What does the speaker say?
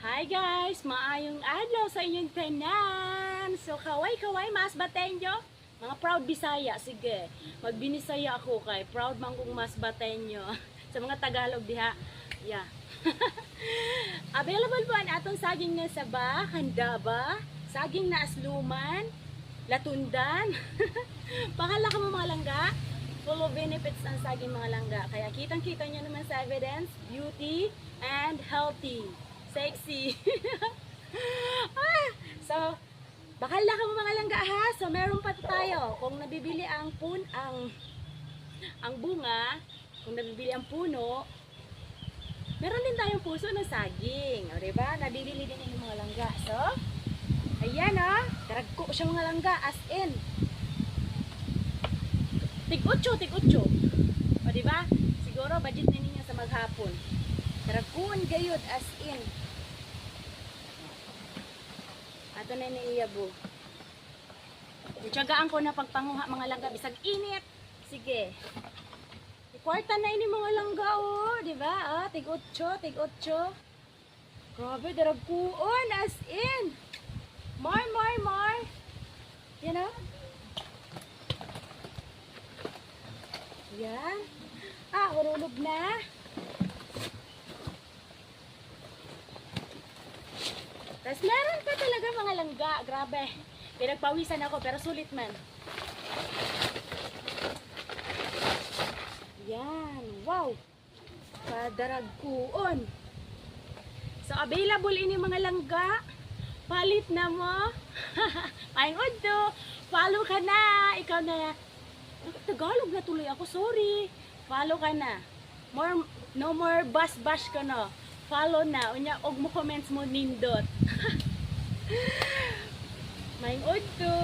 Hi guys! Maayong adlaw sa inyong tanan! So kaway-kaway, mas batenyo? Mga proud Bisaya, sige. Magbinisaya ako kay proud man kong mas batenyo. Sa mga Tagalog diha. Yeah. Available po ang atong saging na saba, handa ba? Saging na asluman, latundan. Pakala ka mo mga langga. Full of benefits ang saging mga langga. Kaya kitang-kita nyo naman sa evidence, beauty and healthy. Sexy. So, bakal na ka mga langga ha. So, meron pa tayo. Kung nabibili ang bunga, kung nabibili ang puno, meron din tayong puso ng saging. O, diba? Nabibili din yung mga langga. So, ayan o. Karagko siya mga langga. As in. Tig-8. O, diba? Siguro, budget na ninyo sa maghapon. Karagkuan gayod. As in. Ato na niiyabo. Itsagaan ko na pagpanguha mga langga. Bisag init. Sige. Ikwarta na ini mga langga oh. Diba? Tig-8. Grabe, daragkuon. As in. More. Yan o. Yan. Hurulog na. Tapos meron pa talaga mga langga. Grabe. Pinagpawisan ako pero sulit man. Yan. Wow. Padaragkuon. So available ini mga langga. Palit na mo. Paing udto. Follow ka na. Ikaw na. Tagalog na tuloy ako. Sorry. Follow ka na. No more bash ka na. Follow na. Unya, og mo comments mo nindot. Maing udto.